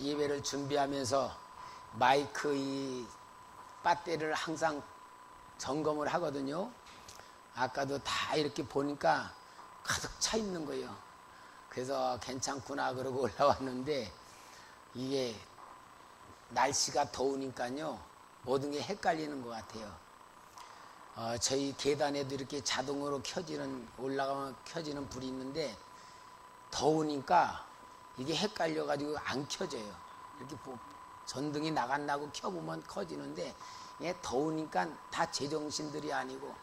예배를 준비하면서 마이크 이 배터리를 항상 점검을 하거든요. 아까도 다 이렇게 보니까 가득 차 있는 거예요. 그래서 괜찮구나 그러고 올라왔는데 이게 날씨가 더우니까요 모든 게 헷갈리는 것 같아요. 저희 계단에도 이렇게 자동으로 올라가면 켜지는 불이 있는데 더우니까 이게 헷갈려 가지고 안 켜져요. 이렇게 전등이 나간다고 켜보면 켜지는데 이게 더우니까 다 제정신들이 아니고.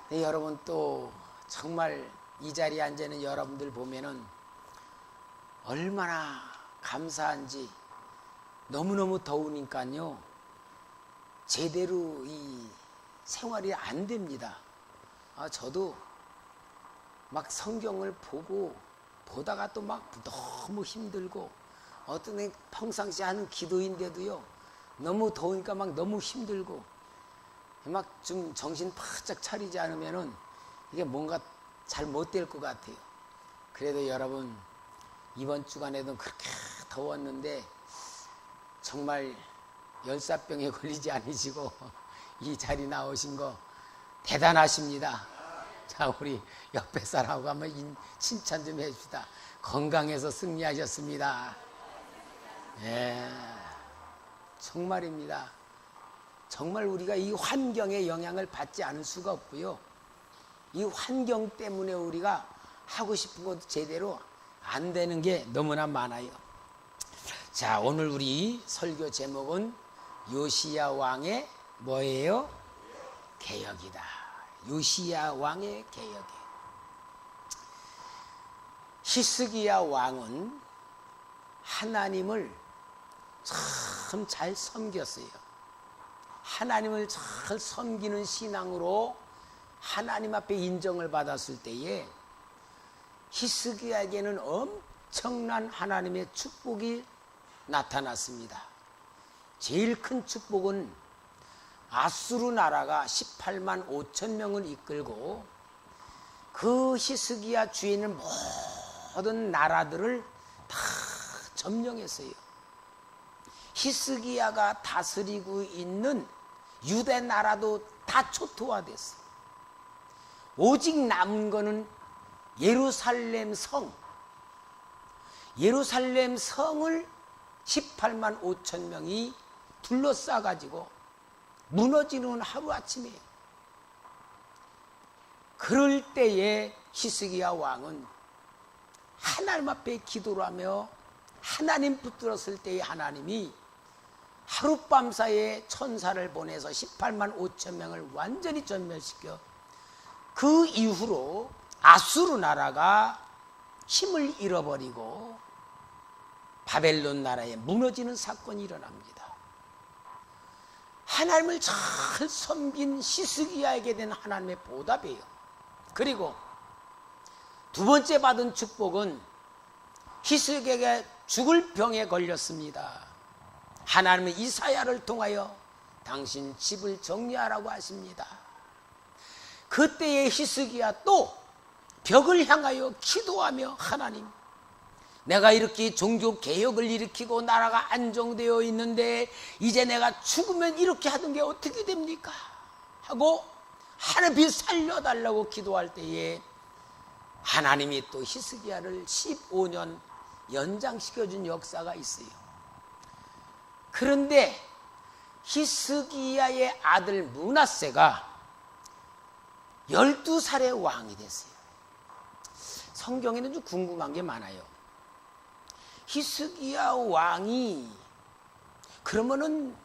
네, 여러분 또 정말 이 자리에 앉아 있는 여러분들 보면은 얼마나 감사한지. 너무너무 더우니까요 제대로 이 생활이 안 됩니다. 저도 막 성경을 보다가 또 막 너무 힘들고, 어떤 애 평상시 하는 기도인데도요 너무 더우니까 막 너무 힘들고, 막 좀 정신 바짝 차리지 않으면은 이게 뭔가 잘 못 될 것 같아요. 그래도 여러분 이번 주간에도 그렇게 더웠는데 정말 열사병에 걸리지 않으시고 이 자리 나오신 거 대단하십니다. 자, 우리 옆에 사람하고 한번 칭찬 좀 해줍시다. 건강해서 승리하셨습니다. 예, 정말입니다. 정말 우리가 이 환경의 영향을 받지 않을 수가 없고요. 이 환경 때문에 우리가 하고 싶은 것도 제대로 안 되는 게 너무나 많아요. 자, 오늘 우리 설교 제목은 요시야 왕의 뭐예요? 개혁이다. 요시야 왕의 개혁이에요. 히스기야 왕은 하나님을 참 잘 섬겼어요. 하나님을 잘 섬기는 신앙으로 하나님 앞에 인정을 받았을 때에 히스기야에게는 엄청난 하나님의 축복이 나타났습니다. 제일 큰 축복은 아수르 나라가 18만 5천 명을 이끌고 그 히스기야 주위에 있는 모든 나라들을 다 점령했어요. 히스기야가 다스리고 있는 유대 나라도 다 초토화됐어요. 오직 남은 거는 예루살렘 성. 예루살렘 성을 18만 5천 명이 둘러싸가지고 무너지는 하루아침이에요. 그럴 때에 히스기야 왕은 하나님 앞에 기도를 하며 하나님 붙들었을 때에 하나님이 하룻밤 사이에 천사를 보내서 18만 5천 명을 완전히 전멸시켜 그 이후로 아수르 나라가 힘을 잃어버리고 바벨론 나라에 무너지는 사건이 일어납니다. 하나님을 잘 섬긴 히스기야에게 된 하나님의 보답이에요. 그리고 두 번째 받은 축복은 히스기야가 죽을 병에 걸렸습니다. 하나님은 이사야를 통하여 당신 집을 정리하라고 하십니다. 그때의 히스기야 또 벽을 향하여 기도하며 하나님, 내가 이렇게 종교 개혁을 일으키고 나라가 안정되어 있는데 이제 내가 죽으면 이렇게 하던 게 어떻게 됩니까? 하고 하나님이 살려달라고 기도할 때에 하나님이 또 히스기야를 15년 연장시켜준 역사가 있어요. 그런데 히스기야의 아들 므낫세가 12살의 왕이 됐어요. 성경에는 좀 궁금한 게 많아요. 히스기야 왕이 그러면은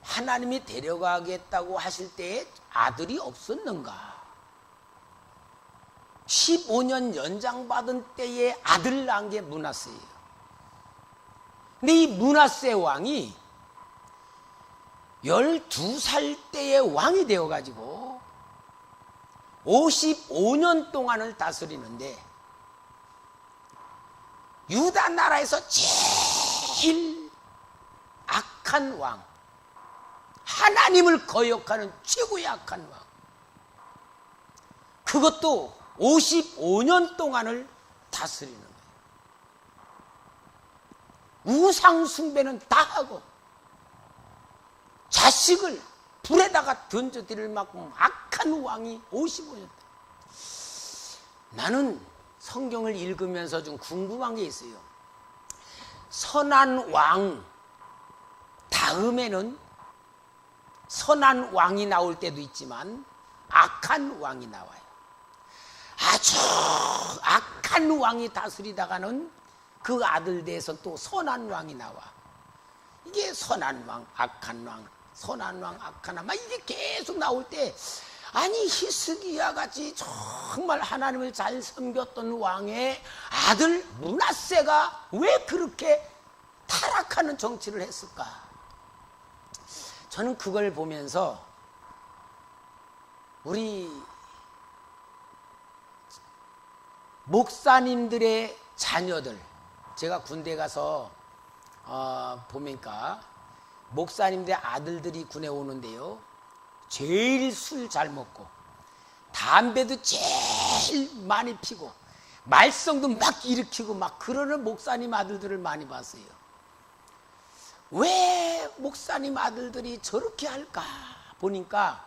하나님이 데려가겠다고 하실 때에 아들이 없었는가? 15년 연장받은 때에 아들 낳은 게 므낫세예요. 근데 이 므낫세 왕이 12살 때에 왕이 되어가지고 55년 동안을 다스리는데 유다 나라에서 제일 악한 왕, 하나님을 거역하는 최고의 악한 왕, 그것도 55년 동안을 다스리는 거예요. 우상 숭배는 다 하고 자식을 불에다가 던져드릴 만큼 악한 왕이 55년. 나는 성경을 읽으면서 좀 궁금한 게 있어요. 선한 왕 다음에는 선한 왕이 나올 때도 있지만 악한 왕이 나와요. 아주 악한 왕이 다스리다가는 그 아들 대해서 또 선한 왕이 나와. 이게 선한 왕, 악한 왕, 선한 왕, 악한 왕, 막 이게 계속 나올 때, 아니 히스기야 같이 정말 하나님을 잘 섬겼던 왕의 아들 므낫세가 왜 그렇게 타락하는 정치를 했을까? 저는 그걸 보면서 우리 목사님들의 자녀들, 제가 군대 가서 보니까 목사님들의 아들들이 군에 오는데요, 제일 술 잘 먹고 담배도 제일 많이 피고 말썽도 막 일으키고 막 그러는 목사님 아들들을 많이 봤어요. 왜 목사님 아들들이 저렇게 할까 보니까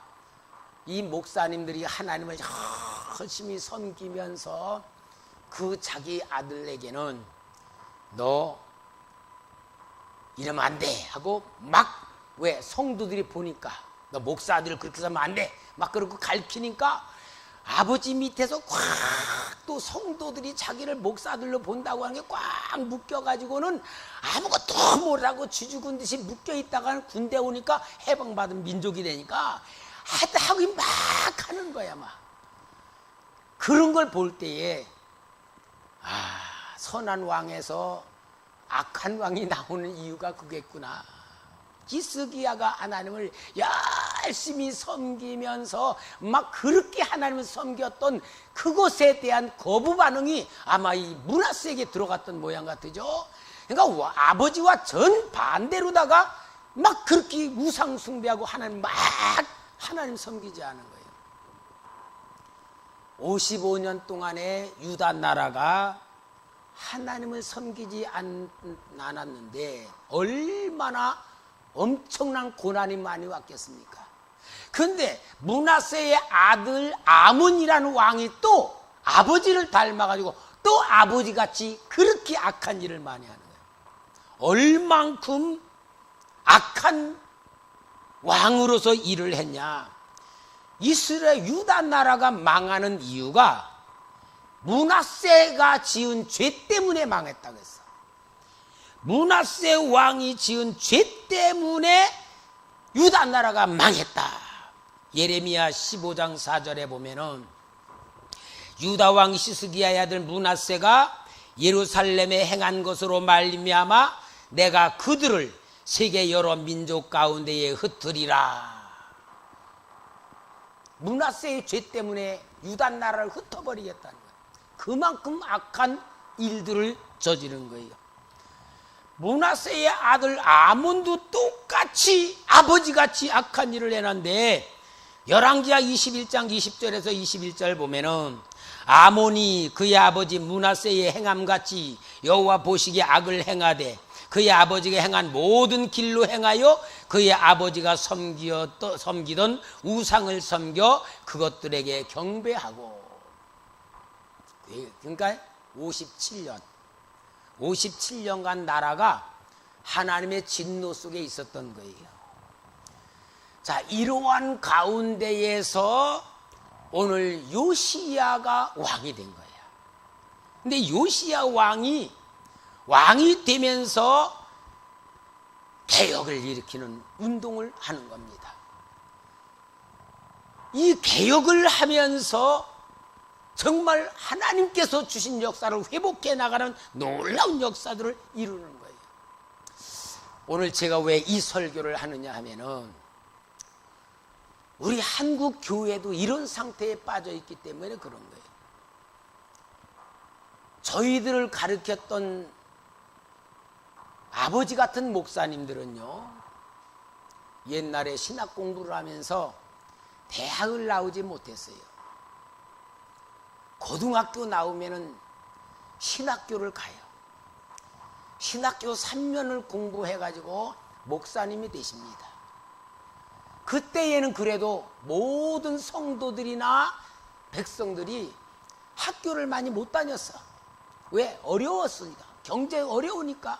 이 목사님들이 하나님을 열심히 섬기면서 그 자기 아들에게는 너 이러면 안 돼 하고 막, 왜 성도들이 보니까 너 목사 아들을 그렇게 하면 안 돼 막 그러고 가르치니까 아버지 밑에서 꽉 또 성도들이 자기를 목사 아들로 본다고 하는 게 꽉 묶여가지고는 아무것도 못하고 쥐죽은 듯이 묶여있다가 군대 오니까 해방받은 민족이 되니까 하고 막 하는 거야. 막 그런 걸 볼 때에 선한 왕에서 악한 왕이 나오는 이유가 그겠구나. 히스기야가 하나님을 열심히 섬기면서 막 그렇게 하나님을 섬겼던 그것에 대한 거부 반응이 아마 이 므낫세에게 들어갔던 모양 같으죠. 그러니까 아버지와 전 반대로다가 막 그렇게 우상 숭배하고 하나님 섬기지 않은 거예요. 55년 동안의 유다 나라가 하나님을 섬기지 않았는데 얼마나 엄청난 고난이 많이 왔겠습니까? 그런데 므낫세의 아들 아몬이라는 왕이 또 아버지를 닮아가지고 또 아버지같이 그렇게 악한 일을 많이 하는 거예요. 얼만큼 악한 왕으로서 일을 했냐. 이스라엘 유다 나라가 망하는 이유가 므낫세가 지은 죄 때문에 망했다고 했어. 므낫세 왕이 지은 죄 때문에 유다 나라가 망했다. 예레미야 15장 4절에 보면은 유다 왕 히스기야의 아들 므낫세가 예루살렘에 행한 것으로 말미암아 내가 그들을 세계 여러 민족 가운데에 흩으리라. 므낫세의 죄 때문에 유다 나라를 흩어버리겠다는 거예요. 그만큼 악한 일들을 저지른 거예요. 므낫세의 아들 아몬도 똑같이 아버지같이 악한 일을 해놨는데 열왕기하 21장 20절에서 21절 보면은 아몬이 그의 아버지 므낫세의 행함같이 여호와 보시기에 악을 행하되 그의 아버지가 행한 모든 길로 행하여 그의 아버지가 섬기던 우상을 섬겨 그것들에게 경배하고. 그러니까 57년간 나라가 하나님의 진노 속에 있었던 거예요. 자, 이러한 가운데에서 오늘 요시야가 왕이 된 거예요. 근데 요시야 왕이 되면서 개혁을 일으키는 운동을 하는 겁니다. 이 개혁을 하면서 정말 하나님께서 주신 역사를 회복해 나가는 놀라운 역사들을 이루는 거예요. 오늘 제가 왜 이 설교를 하느냐 하면은 우리 한국 교회도 이런 상태에 빠져 있기 때문에 그런 거예요. 저희들을 가르쳤던 아버지 같은 목사님들은요, 옛날에 신학 공부를 하면서 대학을 나오지 못했어요. 고등학교 나오면은 신학교를 가요. 신학교 3년을 공부해가지고 목사님이 되십니다. 그때에는 그래도 모든 성도들이나 백성들이 학교를 많이 못 다녔어. 왜? 어려웠으니까. 경제 어려우니까.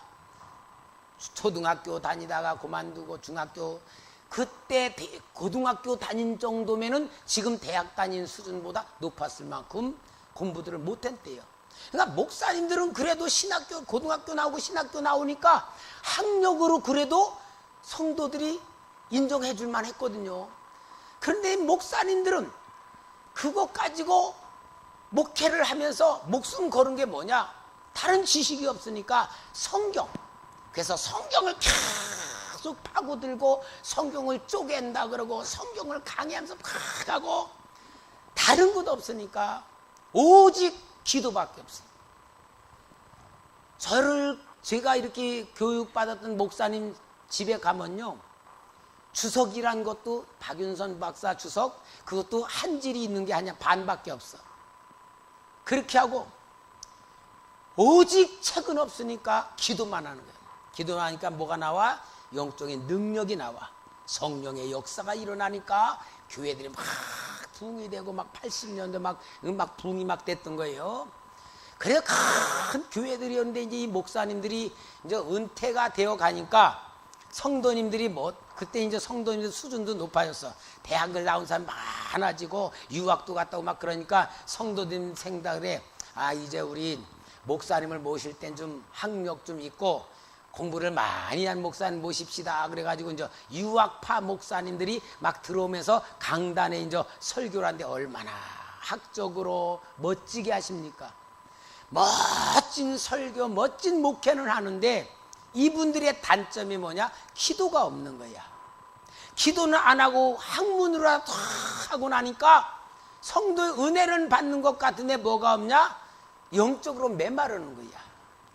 초등학교 다니다가 그만두고 중학교, 그때 고등학교 다닌 정도면은 지금 대학 다닌 수준보다 높았을 만큼 공부들을 못했대요. 그러니까 목사님들은 그래도 신학교, 고등학교 나오고 신학교 나오니까 학력으로 그래도 성도들이 인정해 줄만 했거든요. 그런데 목사님들은 그거 가지고 목회를 하면서 목숨 거는 게 뭐냐? 다른 지식이 없으니까 성경. 그래서 성경을 계속 파고들고 성경을 쪼갠다 그러고 성경을 강의하면서 막 하고 다른 것도 없으니까 오직 기도밖에 없어요. 제가 이렇게 교육받았던 목사님 집에 가면요, 주석이란 것도 박윤선 박사 주석, 그것도 한 질이 있는 게 아니야. 반밖에 없어. 그렇게 하고 오직 책은 없으니까 기도만 하는 거예요. 기도만 하니까 뭐가 나와? 영적인 능력이 나와. 성령의 역사가 일어나니까 교회들이 막 붕이 되고 막 80년대 막 음악 붕이 막 됐던 거예요. 그래서 큰 교회들이었는데 이제 이 목사님들이 이제 은퇴가 되어 가니까 성도님들이 그때 이제 성도님들 수준도 높아졌어. 대학을 나온 사람 많아지고 유학도 갔다 오고 막 그러니까 성도님 생각을 해. 이제 우리 목사님을 모실 땐 좀 학력 좀 있고 공부를 많이 한 목사님 모십시다. 그래가지고 이제 유학파 목사님들이 막 들어오면서 강단에 이제 설교를 하는데 얼마나 학적으로 멋지게 하십니까? 멋진 설교, 멋진 목회는 하는데 이분들의 단점이 뭐냐? 기도가 없는 거야. 기도는 안 하고 학문으로라도 하고 나니까 성도의 은혜를 받는 것 같은데 뭐가 없냐? 영적으로 메마르는 거야.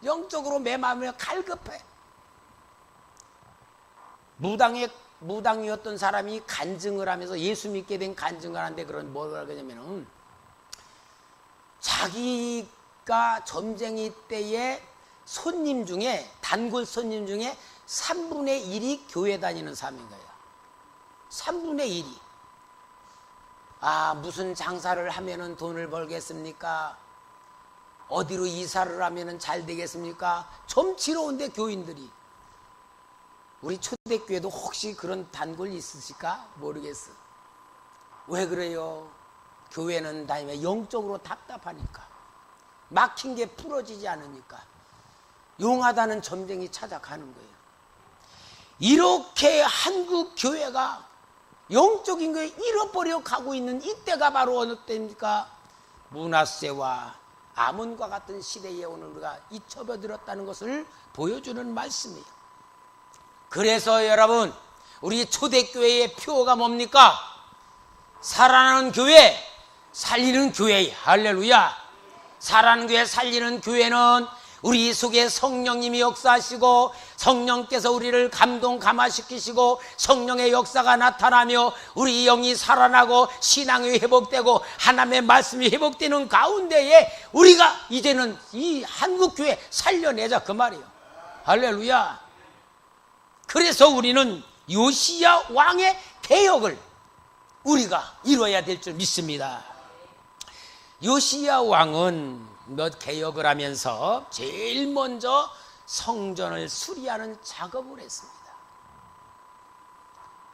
영적으로 메마르면 갈급해. 무당이었던 사람이 간증을 하면서 예수 믿게 된 간증을 하는데 그런 뭐라 그러냐면은 자기가 점쟁이 때에 손님 중에 단골 손님 중에 3분의 1이 교회 다니는 사람인 거예요. 3분의 1이. 무슨 장사를 하면은 돈을 벌겠습니까? 어디로 이사를 하면은 잘 되겠습니까? 점치러 온대 교인들이. 우리 초대교회도 혹시 그런 단골 있으실까? 모르겠어. 왜 그래요? 교회는 다니면 영적으로 답답하니까. 막힌 게 풀어지지 않으니까. 용하다는 점쟁이 찾아가는 거예요. 이렇게 한국 교회가 영적인 걸 잃어버려 가고 있는 이때가 바로 어느 때입니까? 므낫세와 아몬과 같은 시대에 오늘 우리가 잊혀버렸다는 것을 보여주는 말씀이에요. 그래서 여러분, 우리 초대교회의 표어가 뭡니까? 살아나는 교회, 살리는 교회. 할렐루야. 살아나는 교회, 살리는 교회는 우리 속에 성령님이 역사하시고 성령께서 우리를 감동감화시키시고 성령의 역사가 나타나며 우리 영이 살아나고 신앙이 회복되고 하나님의 말씀이 회복되는 가운데에 우리가 이제는 이 한국교회 살려내자 그 말이에요. 할렐루야. 그래서 우리는 요시야 왕의 개혁을 우리가 이뤄야 될 줄 믿습니다. 요시야 왕은 몇 개혁을 하면서 제일 먼저 성전을 수리하는 작업을 했습니다.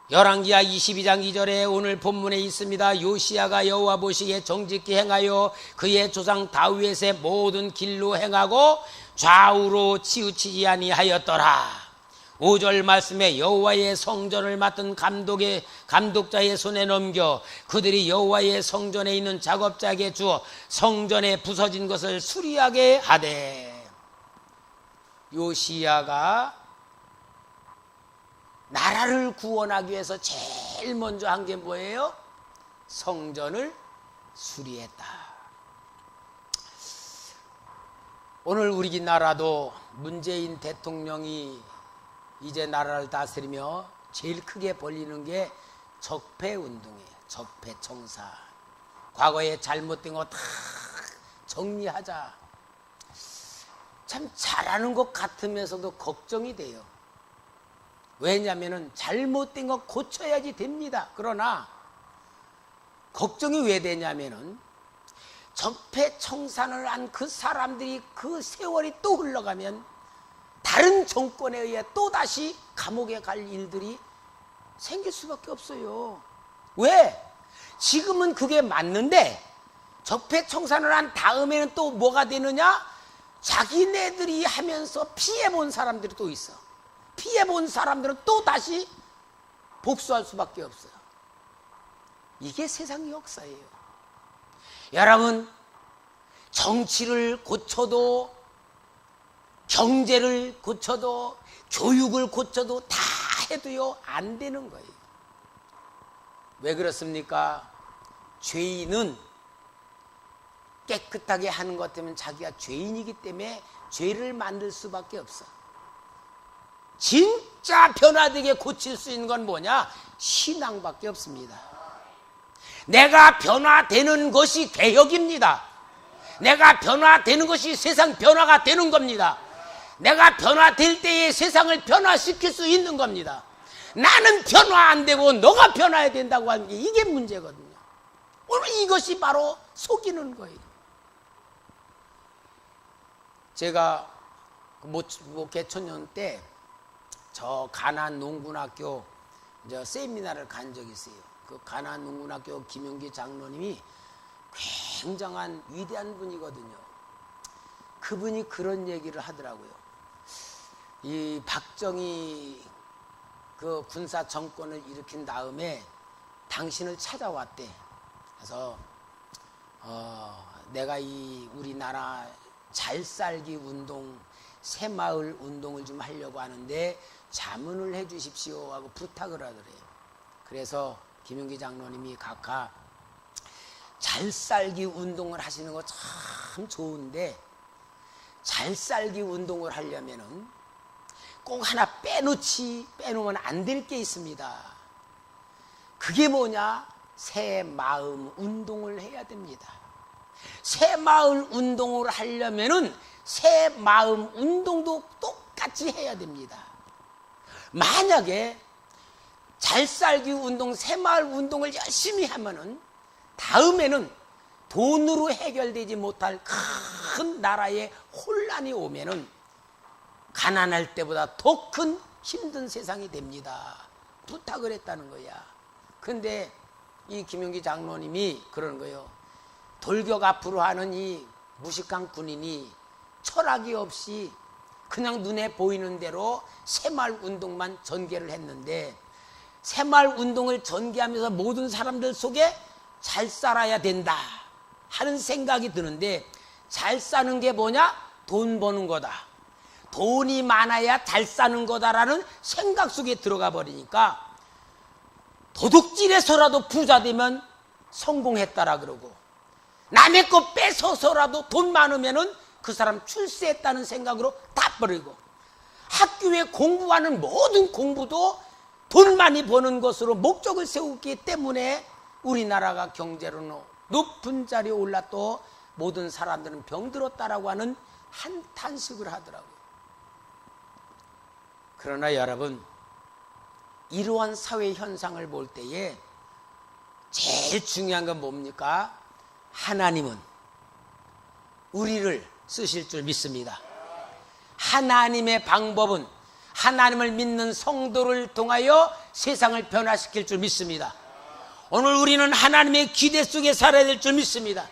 열왕기하 22장 2절에 오늘 본문에 있습니다. 요시야가 여호와 보시기에 정직히 행하여 그의 조상 다윗의 모든 길로 행하고 좌우로 치우치지 아니하였더라. 5절 말씀에 여호와의 성전을 맡은 감독자의 손에 넘겨 그들이 여호와의 성전에 있는 작업자에게 주어 성전에 부서진 것을 수리하게 하되. 요시야가 나라를 구원하기 위해서 제일 먼저 한 게 뭐예요? 성전을 수리했다. 오늘 우리나라도 문재인 대통령이 이제 나라를 다스리며 제일 크게 벌리는 게 적폐운동이에요. 적폐청산. 과거에 잘못된 거 다 정리하자. 참 잘하는 것 같으면서도 걱정이 돼요. 왜냐하면 잘못된 거 고쳐야지 됩니다. 그러나 걱정이 왜 되냐면은 적폐청산을 한 그 사람들이 그 세월이 또 흘러가면 다른 정권에 의해 또다시 감옥에 갈 일들이 생길 수밖에 없어요. 왜? 지금은 그게 맞는데 적폐청산을 한 다음에는 또 뭐가 되느냐? 자기네들이 하면서 피해본 사람들이 또 있어. 피해본 사람들은 또 다시 복수할 수밖에 없어요. 이게 세상의 역사예요. 여러분, 정치를 고쳐도, 경제를 고쳐도, 교육을 고쳐도 다 해도요 안 되는 거예요. 왜 그렇습니까? 죄인은 깨끗하게 하는 것 때문에 자기가 죄인이기 때문에 죄를 만들 수밖에 없어. 진짜 변화되게 고칠 수 있는 건 뭐냐? 신앙밖에 없습니다. 내가 변화되는 것이 개혁입니다. 내가 변화되는 것이 세상 변화가 되는 겁니다. 내가 변화될 때에 세상을 변화시킬 수 있는 겁니다. 나는 변화 안 되고 너가 변화해야 된다고 하는 게 이게 문제거든요. 오늘 이것이 바로 속이는 거예요. 제가 개천년 때 저 가난 농군학교 세미나를 간 적이 있어요. 그 가난 농군학교 김용기 장로님이 굉장한 위대한 분이거든요. 그분이 그런 얘기를 하더라고요. 이 박정희 그 군사 정권을 일으킨 다음에 당신을 찾아왔대. 그래서 내가 이 우리나라 잘 살기 운동, 새마을 운동을 좀 하려고 하는데 자문을 해 주십시오 하고 부탁을 하더래요. 그래서 김용기 장로님이 각하 잘 살기 운동을 하시는 거 참 좋은데 잘 살기 운동을 하려면은 꼭 하나 빼놓으면 안 될 게 있습니다. 그게 뭐냐? 새 마음 운동을 해야 됩니다. 새 마을 운동을 하려면은 새 마음 운동도 똑같이 해야 됩니다. 만약에 잘 살기 운동, 새 마을 운동을 열심히 하면은 다음에는 돈으로 해결되지 못할 큰 나라의 혼란이 오면은 가난할 때보다 더 큰 힘든 세상이 됩니다. 부탁을 했다는 거야. 근데 이 김용기 장로님이 그러는 거예요. 돌격 앞으로 하는 이 무식한 군인이 철학이 없이 그냥 눈에 보이는 대로 새마을 운동만 전개를 했는데 새마을 운동을 전개하면서 모든 사람들 속에 잘 살아야 된다 하는 생각이 드는데 잘 사는 게 뭐냐? 돈 버는 거다. 돈이 많아야 잘 사는 거다라는 생각 속에 들어가 버리니까 도둑질해서라도 부자 되면 성공했다라 그러고 남의 거 뺏어서라도 돈 많으면은 그 사람 출세했다는 생각으로 다 버리고 학교에 공부하는 모든 공부도 돈 많이 버는 것으로 목적을 세우기 때문에 우리나라가 경제로 높은 자리에 올라 또 모든 사람들은 병들었다라고 하는 한탄식을 하더라고요. 그러나 여러분, 이러한 사회 현상을 볼 때에 제일 중요한 건 뭡니까? 하나님은 우리를 쓰실 줄 믿습니다. 하나님의 방법은 하나님을 믿는 성도를 통하여 세상을 변화시킬 줄 믿습니다. 오늘 우리는 하나님의 기대 속에 살아야 될 줄 믿습니다.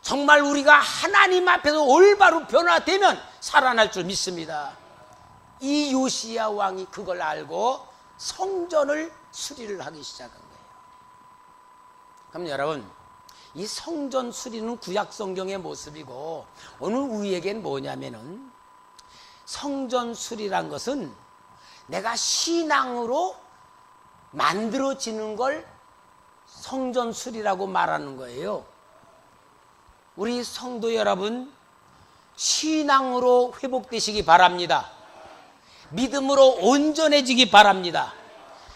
정말 우리가 하나님 앞에서 올바로 변화되면 살아날 줄 믿습니다. 이 요시야 왕이 그걸 알고 성전을 수리를 하기 시작한 거예요. 그럼 여러분, 이 성전 수리는 구약 성경의 모습이고 오늘 우리에겐 뭐냐면은 성전 수리란 것은 내가 신앙으로 만들어지는 걸 성전 수리라고 말하는 거예요. 우리 성도 여러분, 신앙으로 회복되시기 바랍니다. 믿음으로 온전해지기 바랍니다.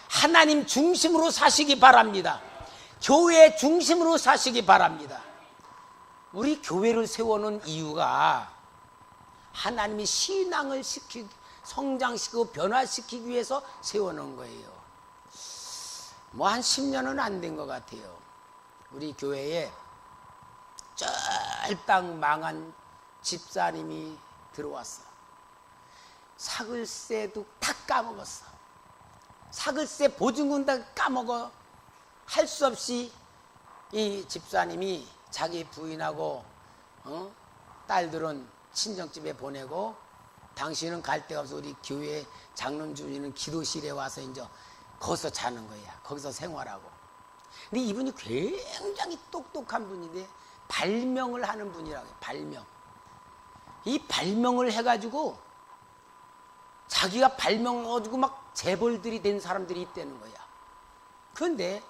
하나님 중심으로 사시기 바랍니다. 교회 중심으로 사시기 바랍니다. 우리 교회를 세워놓은 이유가 하나님이 신앙을 성장시키고 변화시키기 위해서 세워놓은 거예요. 뭐 한 10년은 안 된 것 같아요. 우리 교회에 쫄딱 망한 집사님이 들어왔어. 사글세도 다 까먹었어. 사글세 보증금 다 까먹어. 할 수 없이 이 집사님이 자기 부인하고 딸들은 친정집에 보내고 당신은 갈 데가 없어 우리 교회 장로주님은 기도실에 와서 이제 거기서 자는 거야. 거기서 생활하고. 근데 이분이 굉장히 똑똑한 분인데 발명을 하는 분이라고 해요. 발명. 이 발명을 해가지고 자기가 발명해가지고 막 재벌들이 된 사람들이 있다는 거야. 그런데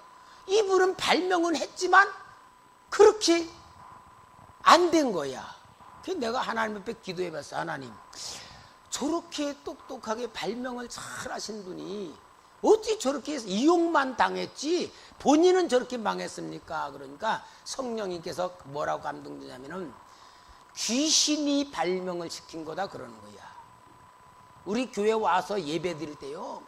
이분은 발명은 했지만 그렇게 안 된 거야. 그래서 내가 하나님 앞에 기도해봤어. 하나님, 저렇게 똑똑하게 발명을 잘 하신 분이 어떻게 저렇게 해서 이용만 당했지 본인은 저렇게 망했습니까? 그러니까 성령님께서 뭐라고 감동되냐면은 귀신이 발명을 시킨 거다 그러는 거야. 우리 교회 와서 예배 드릴 때요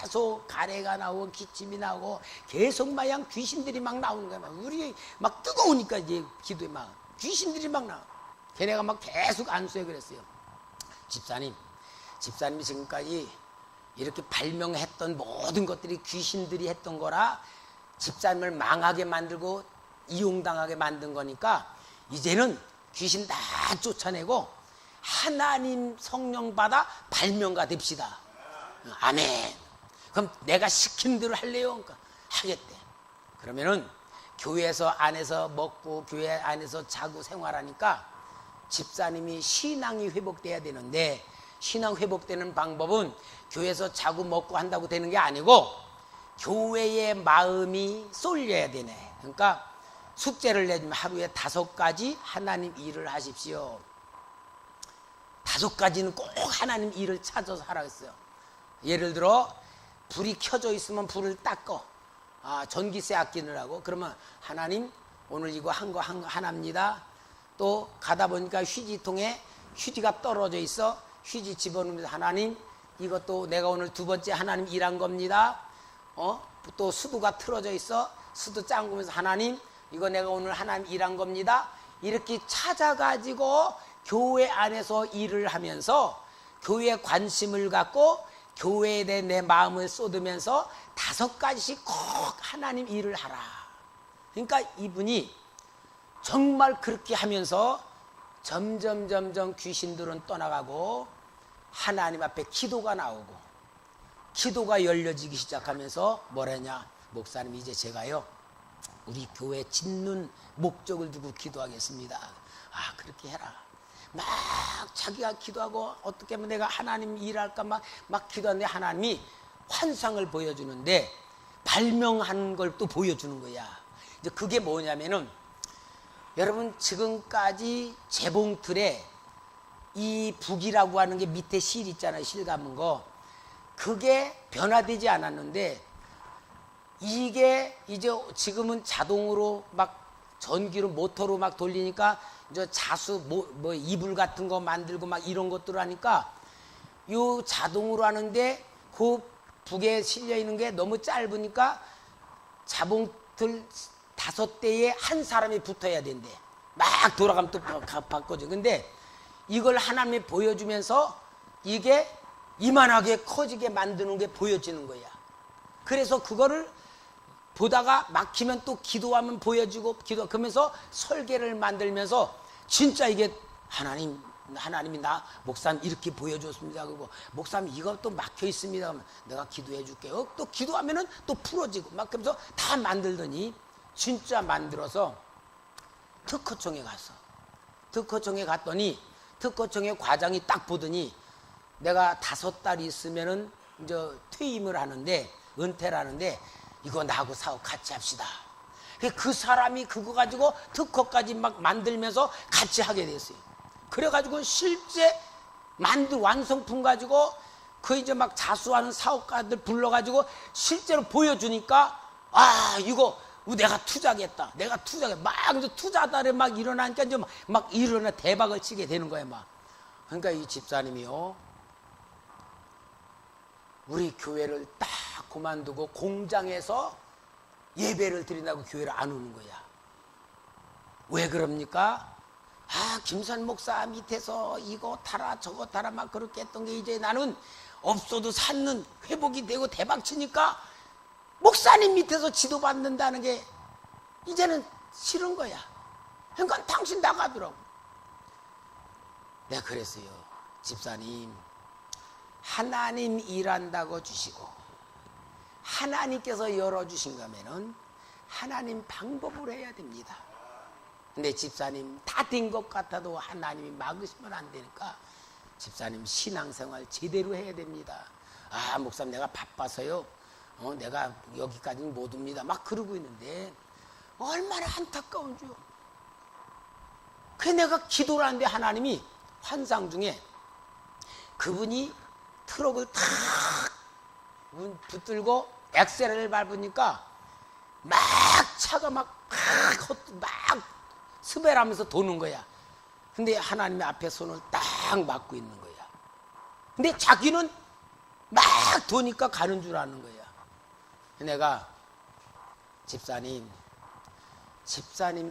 계속 가래가 나오고 기침이 나오고 계속 마냥 귀신들이 막 나오는 거야. 우리 막 뜨거우니까 이제 기도에 막 귀신들이 막 나와. 걔네가 막 계속 안수해 그랬어요. 집사님이 지금까지 이렇게 발명했던 모든 것들이 귀신들이 했던 거라 집사님을 망하게 만들고 이용당하게 만든 거니까 이제는 귀신 다 쫓아내고 하나님 성령 받아 발명가 됩시다. 아멘. 그럼 내가 시킨 대로 할래요? 그러니까 하겠대. 그러면은 교회에서 안에서 먹고 교회 안에서 자고 생활하니까 집사님이 신앙이 회복돼야 되는데 신앙 회복되는 방법은 교회에서 자고 먹고 한다고 되는 게 아니고 교회의 마음이 쏠려야 되네. 그러니까 숙제를 내주면 하루에 5가지 하나님 일을 하십시오. 5가지는 꼭 하나님 일을 찾아서 하라고 했어요. 예를 들어 불이 켜져 있으면 불을 딱 꺼. 전기세 아끼느라고. 그러면 하나님 오늘 이거 한 거 하나입니다. 또 가다 보니까 휴지통에 휴지가 떨어져 있어. 휴지 집어넣으면서 하나님 이것도 내가 오늘 2번째 하나님 일한 겁니다. 또 수도가 틀어져 있어. 수도 짱구면서 하나님 이거 내가 오늘 하나님 일한 겁니다. 이렇게 찾아가지고 교회 안에서 일을 하면서 교회에 관심을 갖고 교회에 대해 내 마음을 쏟으면서 5가지씩 꼭 하나님 일을 하라. 그러니까 이분이 정말 그렇게 하면서 점점 귀신들은 떠나가고 하나님 앞에 기도가 나오고 기도가 열려지기 시작하면서 뭐라냐, 목사님 이제 제가요 우리 교회 짓는 목적을 두고 기도하겠습니다. 그렇게 해라. 막 자기가 기도하고 어떻게 하면 내가 하나님 일할까 막 기도하는데 하나님이 환상을 보여주는데 발명한 걸 또 보여주는 거야. 이제 그게 뭐냐면은 여러분 지금까지 재봉틀에 이 북이라고 하는 게 밑에 실 있잖아요. 실 감은 거. 그게 변화되지 않았는데 이게 이제 지금은 자동으로 막 전기로 모터로 막 돌리니까 이제 자수 뭐 이불 같은 거 만들고 막 이런 것들 하니까 요 자동으로 하는데 그 북에 실려 있는 게 너무 짧으니까 자봉틀 5대에 한 사람이 붙어야 된대. 막 돌아가면 또 바꿔줘. 근데 이걸 하나님이 보여주면서 이게 이만하게 커지게 만드는 게 보여지는 거야. 그래서 그거를 보다가 막히면 또 기도하면 보여주고 그러면서 설계를 만들면서 진짜 이게 하나님이 나 목사님 이렇게 보여줬습니다. 그리고 목사님 이것도 막혀 있습니다. 그러면 내가 기도해 줄게요. 또 기도하면은 또 풀어지고 막 그러면서 다 만들더니 진짜 만들어서 특허청에 갔어. 특허청에 갔더니 특허청의 과장이 딱 보더니 내가 5달 있으면은 이제 퇴임을 하는데 은퇴를 하는데 이거 나하고 사업 같이 합시다. 그 사람이 그거 가지고 특허까지 막 만들면서 같이 하게 됐어요. 그래가지고 실제 완성품 가지고 그 이제 막 자수하는 사업가들 불러가지고 실제로 보여주니까 이거 내가 투자하겠다. 막 이제 투자달에 막 일어나니까 이제 막 일어나 대박을 치게 되는 거야. 막 그러니까 이 집사님이요, 우리 교회를 딱 그만두고 공장에서 예배를 드린다고 교회를 안 오는 거야. 왜 그럽니까? 김선 목사 밑에서 이거 타라 저거 타라 막 그렇게 했던 게 이제 나는 없어도 샀는 회복이 되고 대박 치니까 목사님 밑에서 지도받는다는 게 이제는 싫은 거야. 그러니까 당신 나가더라고. 내가 그랬어요. 집사님, 하나님 일한다고 주시고 하나님께서 열어주신 거면은 하나님 방법으로 해야 됩니다. 근데 집사님 다 된 것 같아도 하나님이 막으시면 안 되니까 집사님 신앙생활 제대로 해야 됩니다. 목사님 내가 바빠서요, 내가 여기까지는 못 옵니다 막 그러고 있는데 얼마나 안타까운 줄. 그래서 내가 기도를 하는데 하나님이 환상 중에 그분이 트럭을 탁 붙들고 엑셀을 밟으니까 막 차가 막 스벨하면서 도는 거야. 근데 하나님의 앞에 손을 딱 막고 있는 거야. 근데 자기는 막 도니까 가는 줄 아는 거야. 내가 집사님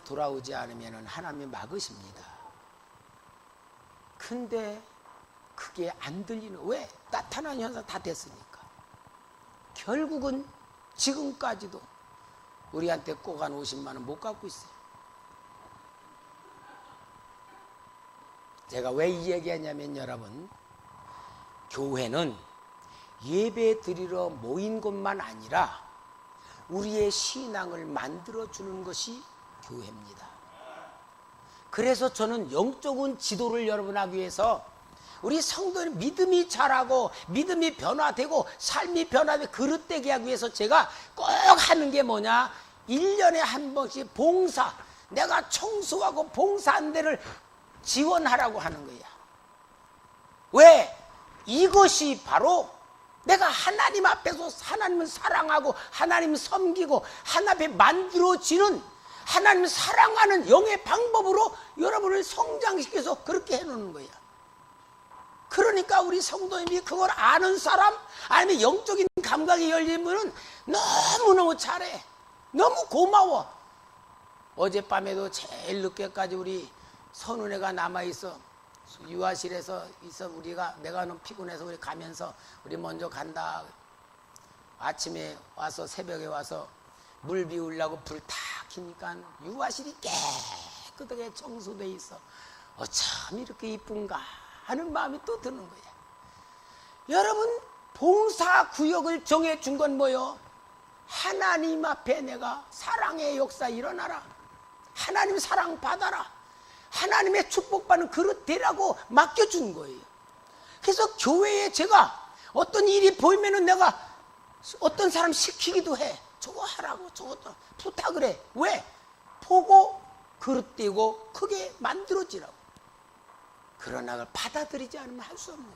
돌아오지 않으면 하나님이 막으십니다. 근데 그게 안 들리는, 왜? 나타나는 현상 다 됐으니까. 결국은 지금까지도 우리한테 꼭 한 50만 원 못 갖고 있어요. 제가 왜 이 얘기하냐면 여러분, 교회는 예배 드리러 모인 곳만 아니라 우리의 신앙을 만들어주는 것이 교회입니다. 그래서 저는 영적인 지도를 여러분하기 위해서 우리 성도는 믿음이 자라고 믿음이 변화되고 삶이 변화되고 그릇되게 하기 위해서 제가 꼭 하는 게 뭐냐, 1년에 한 번씩 봉사, 내가 청소하고 봉사한 데를 지원하라고 하는 거야. 왜? 이것이 바로 내가 하나님 앞에서 하나님을 사랑하고 하나님을 섬기고 하나님 앞에 만들어지는 하나님을 사랑하는 영의 방법으로 여러분을 성장시켜서 그렇게 해놓는 거야. 그러니까 우리 성도님이 그걸 아는 사람, 아니면 영적인 감각이 열린 분은 너무너무 잘해. 너무 고마워. 어젯밤에도 제일 늦게까지 우리 선운애가 남아있어. 유아실에서 있어. 내가 너무 피곤해서 우리 가면서 우리 먼저 간다. 아침에 와서 새벽에 와서 물 비우려고 불 탁 켜니까 유아실이 깨끗하게 청소돼 있어. 어쩜 이렇게 이쁜가 하는 마음이 또 드는 거야. 여러분, 봉사구역을 정해준 건 뭐요? 하나님 앞에 내가 사랑의 역사 일어나라, 하나님 사랑 받아라, 하나님의 축복받는 그릇 되라고 맡겨준 거예요. 그래서 교회에 제가 어떤 일이 보이면은 내가 어떤 사람 시키기도 해. 저거 하라고, 저것도 부탁을 해. 왜? 보고 그릇 되고 크게 만들어지라고. 그러나 그걸 받아들이지 않으면 할 수 없는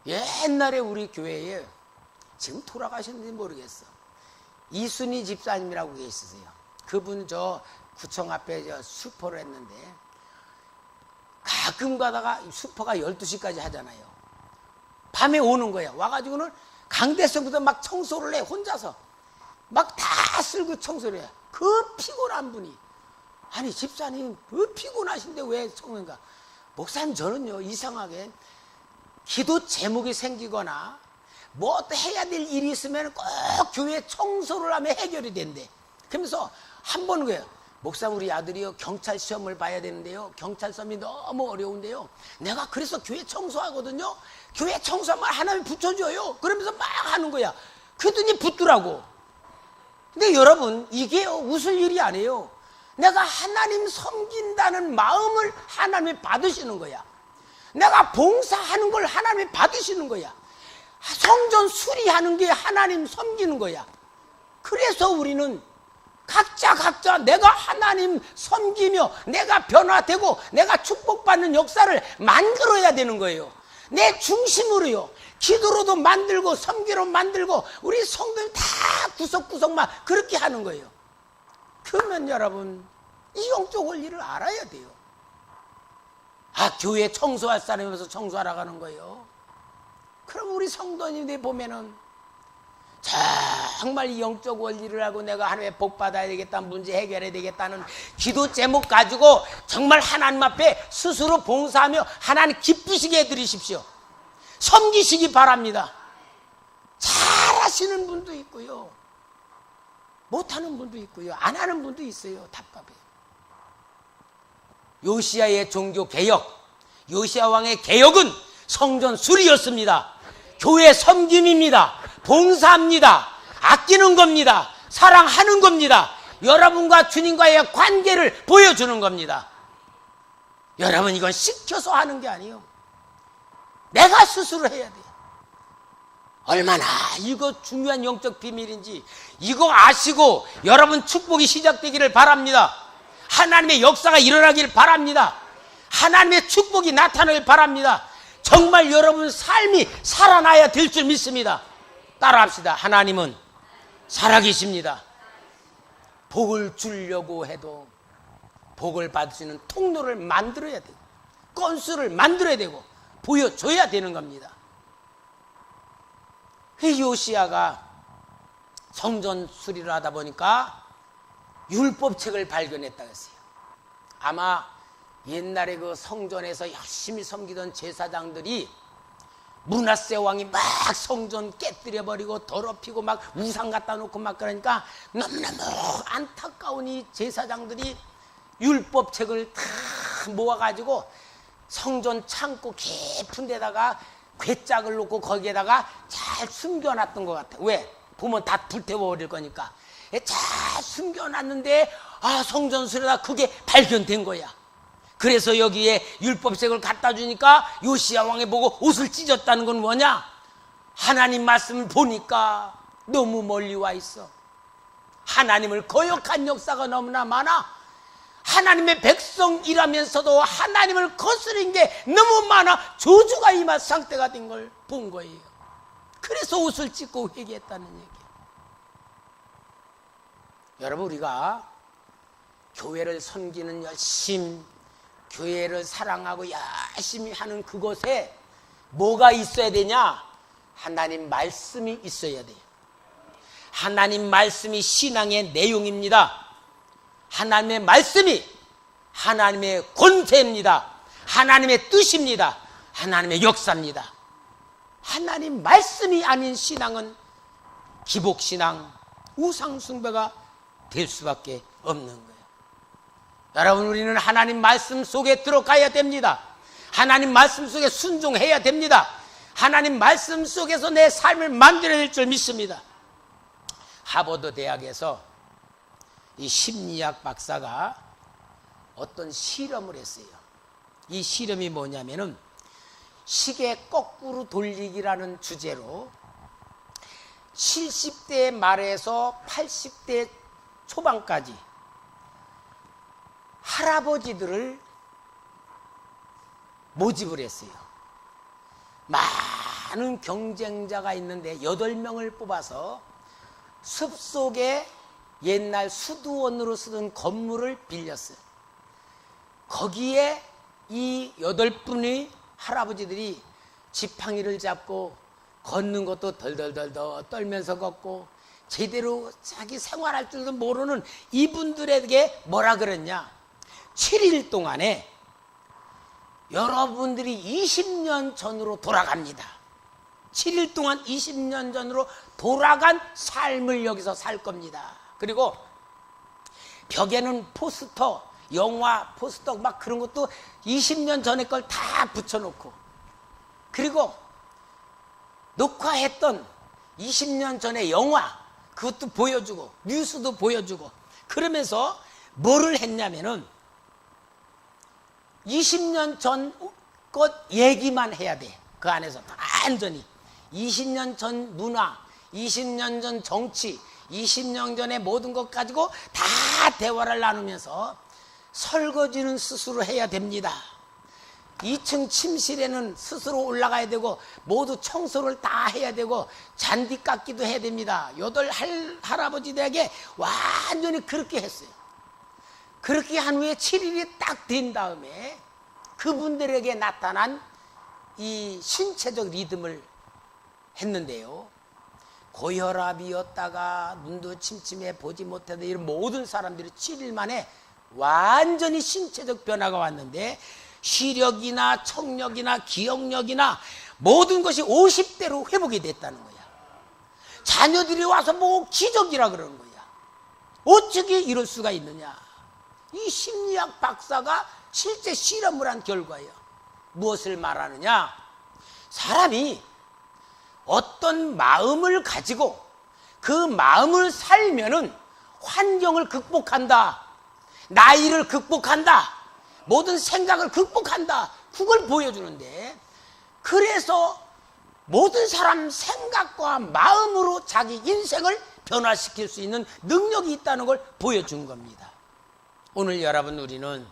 거예요. 옛날에 우리 교회에, 지금 돌아가셨는지 모르겠어, 이순희 집사님이라고 계시세요. 그분 저 구청 앞에 저 슈퍼를 했는데 가끔 가다가 슈퍼가 12시까지 하잖아요. 밤에 오는 거야. 와가지고는 강대성부터 막 청소를 해. 혼자서 막 다 쓸고 청소를 해. 그 피곤한 분이, 아니 집사님 그 피곤하신데 왜 청소인가? 목사님 저는요 이상하게 기도 제목이 생기거나 뭐 해야 될 일이 있으면 꼭 교회 청소를 하면 해결이 된대. 그러면서 한 번은 거예요. 목사님 우리 아들이요 경찰 시험을 봐야 되는데요, 경찰 시험이 너무 어려운데요, 내가 그래서 교회 청소하거든요, 교회 청소하면 하나님 붙여줘요. 그러면서 막 하는 거야. 그랬더니 붙더라고. 근데 여러분, 이게 웃을 일이 아니에요. 내가 하나님 섬긴다는 마음을 하나님이 받으시는 거야. 내가 봉사하는 걸 하나님이 받으시는 거야. 성전 수리하는 게 하나님 섬기는 거야. 그래서 우리는 각자 내가 하나님 섬기며 내가 변화되고 내가 축복받는 역사를 만들어야 되는 거예요. 내 중심으로요. 기도로도 만들고 섬기로 만들고 우리 성도님 다 구석구석만 그렇게 하는 거예요. 그러면 여러분, 이 영적 원리를 알아야 돼요. 교회 청소할 사람이면서 청소하러 가는 거예요. 그럼 우리 성도님들 보면은 정말 영적 원리를 알고 내가 하나님의 복 받아야 되겠다, 문제 해결해야 되겠다는 기도 제목 가지고 정말 하나님 앞에 스스로 봉사하며 하나님 기쁘시게 해드리십시오. 섬기시기 바랍니다. 잘하시는 분도 있고요, 못하는 분도 있고요, 안 하는 분도 있어요. 답답해요. 요시야의 종교 개혁, 요시야 왕의 개혁은 성전 수리였습니다. 교회 섬김입니다. 봉사합니다. 아끼는 겁니다. 사랑하는 겁니다. 여러분과 주님과의 관계를 보여주는 겁니다. 여러분, 이건 시켜서 하는 게 아니에요. 내가 스스로 해야 돼요. 얼마나 이거 중요한 영적 비밀인지 이거 아시고 여러분 축복이 시작되기를 바랍니다. 하나님의 역사가 일어나길 바랍니다. 하나님의 축복이 나타나길 바랍니다. 정말 여러분 삶이 살아나야 될 줄 믿습니다. 따라합시다. 하나님은 살아계십니다. 복을 주려고 해도 복을 받을 수 있는 통로를 만들어야 되고 건수를 만들어야 되고 보여줘야 되는 겁니다. 요시야가 성전 수리를 하다 보니까 율법책을 발견했다고 했어요. 아마 옛날에 그 성전에서 열심히 섬기던 제사장들이 므낫세 왕이 막 성전 깨뜨려버리고 더럽히고 막 우상 갖다 놓고 막 그러니까 너무너무 안타까운 이 제사장들이 율법책을 다 모아가지고 성전 창고 깊은 데다가 괴짝을 놓고 거기에다가 잘 숨겨놨던 것 같아요. 왜? 보면 다 불태워버릴 거니까. 잘 숨겨놨는데 성전 수리다 그게 발견된 거야. 그래서 여기에 율법책을 갖다 주니까 요시야 왕이 보고 옷을 찢었다는 건 뭐냐? 하나님 말씀을 보니까 너무 멀리 와 있어. 하나님을 거역한 역사가 너무나 많아. 하나님의 백성이라면서도 하나님을 거스린 게 너무 많아. 저주가 임한 상태가 된 걸 본 거예요. 그래서 옷을 찢고 회개했다는 얘기예요. 여러분, 우리가 교회를 섬기는 열심, 교회를 사랑하고 열심히 하는 그곳에 뭐가 있어야 되냐? 하나님 말씀이 있어야 돼요. 하나님 말씀이 신앙의 내용입니다. 하나님의 말씀이 하나님의 권세입니다. 하나님의 뜻입니다. 하나님의 역사입니다. 하나님 말씀이 아닌 신앙은 기복신앙, 우상숭배가 될 수밖에 없는 거예요. 여러분, 우리는 하나님 말씀 속에 들어가야 됩니다. 하나님 말씀 속에 순종해야 됩니다. 하나님 말씀 속에서 내 삶을 만들어낼 줄 믿습니다. 하버드 대학에서 이 심리학 박사가 어떤 실험을 했어요. 이 실험이 뭐냐면은 시계 거꾸로 돌리기라는 주제로 70대 말에서 80대 초반까지 할아버지들을 모집을 했어요. 많은 경쟁자가 있는데 8명을 뽑아서 숲속에 옛날 수두원으로 쓰던 건물을 빌렸어요. 거기에 이 8분의 할아버지들이 지팡이를 잡고 걷는 것도 덜덜덜덜 떨면서 걷고 제대로 자기 생활할 줄도 모르는 이분들에게 뭐라 그랬냐? 7일 동안에 여러분들이 20년 전으로 돌아갑니다. 7일 동안 20년 전으로 돌아간 삶을 여기서 살 겁니다. 그리고 벽에는 포스터, 영화 포스터 막 그런 것도 20년 전에 걸 다 붙여놓고, 그리고 녹화했던 20년 전의 영화 그것도 보여주고 뉴스도 보여주고, 그러면서 뭐를 했냐면은 20년 전 것 얘기만 해야 돼. 그 안에서 완전히 20년 전 문화, 20년 전 정치, 20년 전의 모든 것 가지고 다 대화를 나누면서 설거지는 스스로 해야 됩니다. 2층 침실에는 스스로 올라가야 되고 모두 청소를 다 해야 되고 잔디 깎기도 해야 됩니다. 8 할아버지들에게 완전히 그렇게 했어요. 그렇게 한 후에 7일이 딱 된 다음에 그분들에게 나타난 이 신체적 리듬을 했는데요. 고혈압이었다가 눈도 침침해 보지 못하던 이런 모든 사람들이 7일 만에 완전히 신체적 변화가 왔는데, 시력이나 청력이나 기억력이나 모든 것이 50대로 회복이 됐다는 거야. 자녀들이 와서 보고 기적이라 그러는 거야. 어떻게 이럴 수가 있느냐. 이 심리학 박사가 실제 실험을 한 결과예요. 무엇을 말하느냐, 사람이 어떤 마음을 가지고 그 마음을 살면은 환경을 극복한다, 나이를 극복한다, 모든 생각을 극복한다, 그걸 보여주는데, 그래서 모든 사람 생각과 마음으로 자기 인생을 변화시킬 수 있는 능력이 있다는 걸 보여준 겁니다. 오늘 여러분, 우리는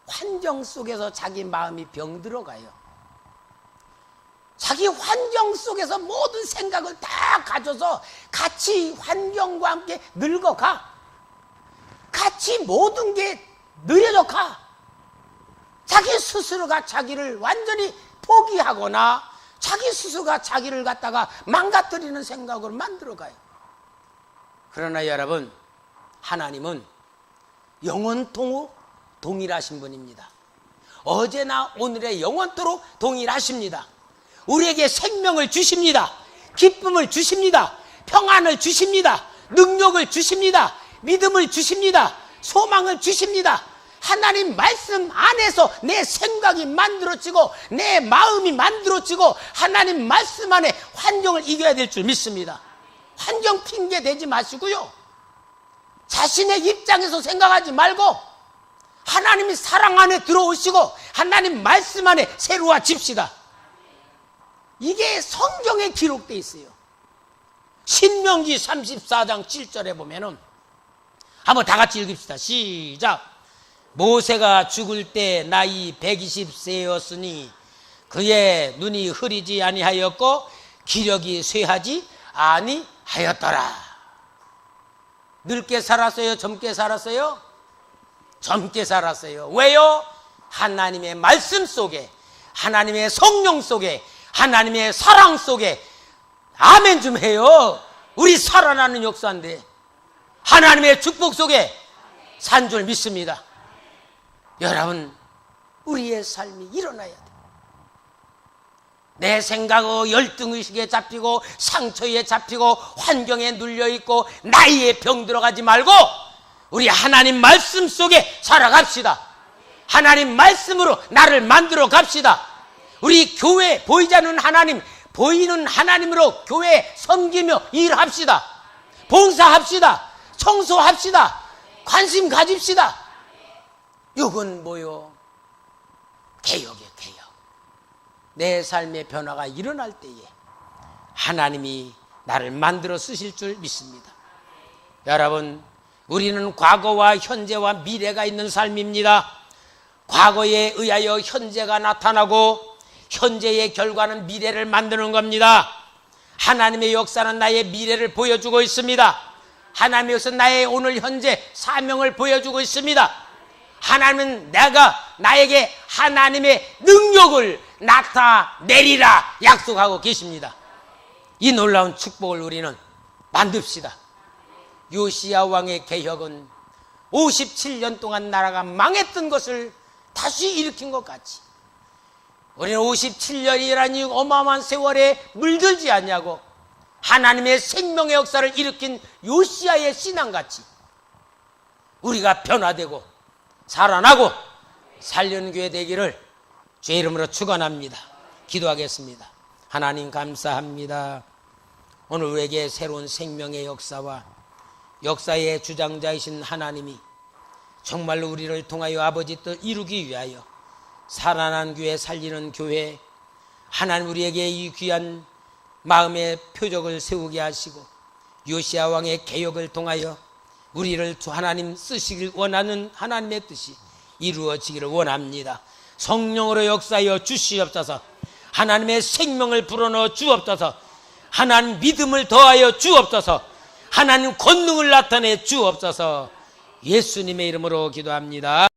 환경 속에서 자기 마음이 병들어가요. 자기 환경 속에서 모든 생각을 다 가져서 같이 환경과 함께 늙어가. 같이 모든 게 느려져 가. 자기 스스로가 자기를 완전히 포기하거나 자기 스스로가 자기를 갖다가 망가뜨리는 생각으로 만들어가요. 그러나 여러분, 하나님은 영원토록 동일하신 분입니다. 어제나 오늘의 영원토록 동일하십니다. 우리에게 생명을 주십니다. 기쁨을 주십니다. 평안을 주십니다. 능력을 주십니다. 믿음을 주십니다. 소망을 주십니다. 하나님 말씀 안에서 내 생각이 만들어지고 내 마음이 만들어지고 하나님 말씀 안에 환경을 이겨야 될 줄 믿습니다. 환경 핑계 대지 마시고요, 자신의 입장에서 생각하지 말고 하나님이 사랑 안에 들어오시고 하나님 말씀 안에 새로워집시다. 이게 성경에 기록되어 있어요. 신명기 34장 7절에 보면은, 한번 다 같이 읽읍시다. 시작. 모세가 죽을 때 나이 120세였으니 그의 눈이 흐리지 아니하였고 기력이 쇠하지 아니하였더라. 늙게 살았어요? 젊게 살았어요? 젊게 살았어요. 왜요? 하나님의 말씀 속에, 하나님의 성령 속에, 하나님의 사랑 속에. 아멘 좀 해요. 우리 살아나는 역사인데 하나님의 축복 속에 산 줄 믿습니다. 여러분, 우리의 삶이 일어나야 돼. 내 생각의 열등의식에 잡히고 상처에 잡히고 환경에 눌려있고 나이에 병들어가지 말고 우리 하나님 말씀 속에 살아갑시다. 하나님 말씀으로 나를 만들어 갑시다. 우리 교회, 보이지 않는 하나님, 보이는 하나님으로 교회 섬기며 일합시다. 봉사합시다. 청소합시다. 관심 가집시다. 이건 뭐요? 개혁이에요, 개혁. 내 삶의 변화가 일어날 때에 하나님이 나를 만들어 쓰실 줄 믿습니다. 여러분, 우리는 과거와 현재와 미래가 있는 삶입니다. 과거에 의하여 현재가 나타나고 현재의 결과는 미래를 만드는 겁니다. 하나님의 역사는 나의 미래를 보여주고 있습니다. 하나님의 역사는 나의 오늘 현재 사명을 보여주고 있습니다. 하나님은 나에게 하나님의 능력을 나타내리라 약속하고 계십니다. 이 놀라운 축복을 우리는 만듭시다. 요시야 왕의 개혁은 57년 동안 나라가 망했던 것을 다시 일으킨 것 같이 우리는 57년이라는 어마어마한 세월에 물들지 않냐고 하나님의 생명의 역사를 일으킨 요시야의 신앙같이 우리가 변화되고 살아나고 살려는 교회 되기를 주의 이름으로 축원합니다. 기도하겠습니다. 하나님 감사합니다. 오늘 우리에게 새로운 생명의 역사와 역사의 주장자이신 하나님이 정말로 우리를 통하여 아버지 뜻 이루기 위하여 살아난 교회, 살리는 교회, 하나님 우리에게 이 귀한 마음의 표적을 세우게 하시고 요시야 왕의 개혁을 통하여 우리를 하나님 쓰시길 원하는 하나님의 뜻이 이루어지기를 원합니다. 성령으로 역사하여 주시옵소서. 하나님의 생명을 불어넣어 주옵소서. 하나님 믿음을 더하여 주옵소서. 하나님 권능을 나타내 주옵소서. 예수님의 이름으로 기도합니다.